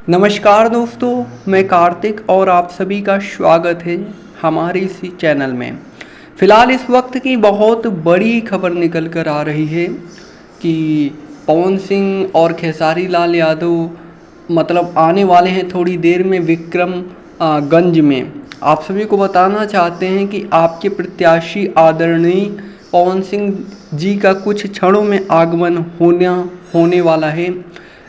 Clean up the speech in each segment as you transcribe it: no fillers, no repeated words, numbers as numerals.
नमस्कार दोस्तों, मैं कार्तिक और आप सभी का स्वागत है हमारे इसी चैनल में। फ़िलहाल इस वक्त की बहुत बड़ी खबर निकल कर आ रही है कि पवन सिंह और खेसारी लाल यादव मतलब आने वाले हैं थोड़ी देर में विक्रमगंज में। आप सभी को बताना चाहते हैं कि आपके प्रत्याशी आदरणीय पवन सिंह जी का कुछ क्षणों में आगमन होने वाला है,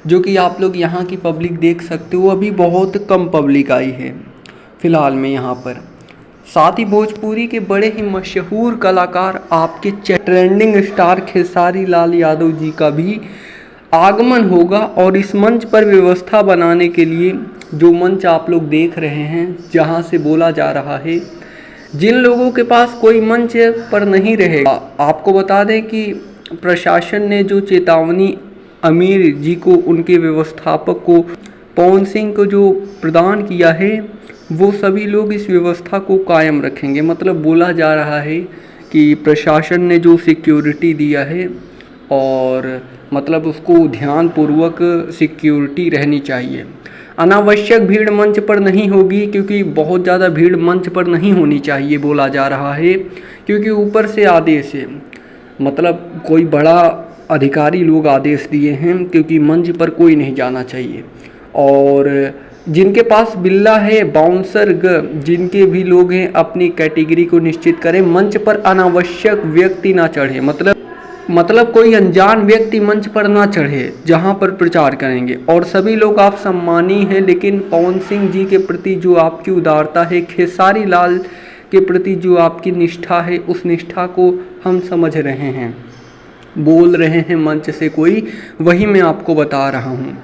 जो कि आप लोग यहाँ की पब्लिक देख सकते हो। अभी बहुत कम पब्लिक आई है फ़िलहाल में यहाँ पर। साथ ही भोजपुरी के बड़े ही मशहूर कलाकार आपके ट्रेंडिंग स्टार खेसारी लाल यादव जी का भी आगमन होगा। और इस मंच पर व्यवस्था बनाने के लिए जो मंच आप लोग देख रहे हैं, जहाँ से बोला जा रहा है, जिन लोगों के पास कोई मंच पर नहीं रहेगा, आपको बता दें कि प्रशासन ने जो चेतावनी आमिर जी को, उनके व्यवस्थापक को, पवन सिंह को जो प्रदान किया है, वो सभी लोग इस व्यवस्था को कायम रखेंगे। मतलब बोला जा रहा है कि प्रशासन ने जो सिक्योरिटी दिया है और मतलब उसको ध्यानपूर्वक सिक्योरिटी रहनी चाहिए। अनावश्यक भीड़ मंच पर नहीं होगी, क्योंकि बहुत ज़्यादा भीड़ मंच पर नहीं होनी चाहिए बोला जा रहा है, क्योंकि ऊपर से आदेश है, मतलब कोई बड़ा अधिकारी लोग आदेश दिए हैं, क्योंकि मंच पर कोई नहीं जाना चाहिए। और जिनके पास बिल्ला है, बाउंसर जिनके भी लोग हैं, अपनी कैटेगरी को निश्चित करें। मंच पर अनावश्यक व्यक्ति ना चढ़े, मतलब कोई अनजान व्यक्ति मंच पर ना चढ़े जहां पर प्रचार करेंगे। और सभी लोग आप सम्मानीय हैं, लेकिन पवन सिंह जी के प्रति जो आपकी उदारता है, खेसारी लाल के प्रति जो आपकी निष्ठा है, उस निष्ठा को हम समझ रहे हैं। बोल रहे हैं मंच से कोई, वही मैं आपको बता रहा हूँ।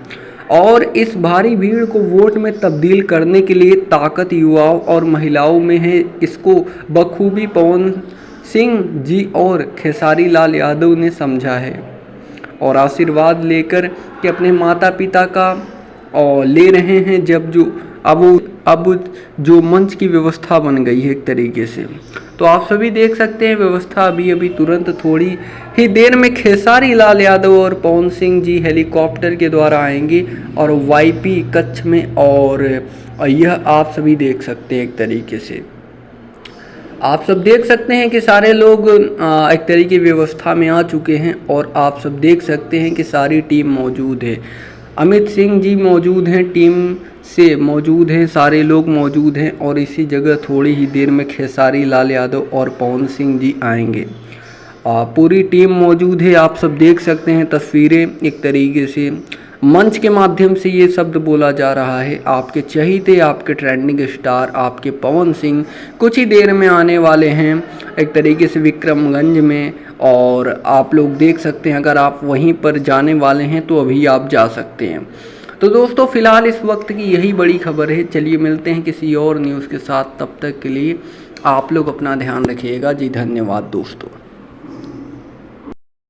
और इस भारी भीड़ को वोट में तब्दील करने के लिए ताकत युवाओं और महिलाओं में है। इसको बखूबी पवन सिंह जी और खेसारी लाल यादव ने समझा है और आशीर्वाद लेकर के अपने माता पिता का और ले रहे हैं। जब जो अब जो मंच की व्यवस्था बन गई है एक तरीके से, तो आप सभी देख सकते हैं व्यवस्था अभी तुरंत थोड़ी ही देर में खेसारी लाल यादव और पवन सिंह जी हेलीकॉप्टर के द्वारा आएंगे और वाईपी कक्ष में। और यह आप सभी देख सकते हैं एक तरीके से, आप सब देख सकते हैं कि सारे लोग एक तरीके की व्यवस्था में आ चुके हैं। और आप सब देख सकते हैं कि सारी टीम मौजूद है। अमित सिंह जी मौजूद हैं, टीम से मौजूद हैं, सारे लोग मौजूद हैं। और इसी जगह थोड़ी ही देर में खेसारी लाल यादव और पवन सिंह जी आएंगे। पूरी टीम मौजूद है, आप सब देख सकते हैं तस्वीरें। एक तरीके से मंच के माध्यम से ये शब्द बोला जा रहा है, आपके चहीते, आपके ट्रेंडिंग स्टार, आपके पवन सिंह कुछ ही देर में आने वाले हैं एक तरीके से विक्रमगंज में। और आप लोग देख सकते हैं, अगर आप वहीं पर जाने वाले हैं तो अभी आप जा सकते हैं। तो दोस्तों, फ़िलहाल इस वक्त की यही बड़ी खबर है। चलिए मिलते हैं किसी और न्यूज़ के साथ, तब तक के लिए आप लोग अपना ध्यान रखिएगा जी। धन्यवाद दोस्तों।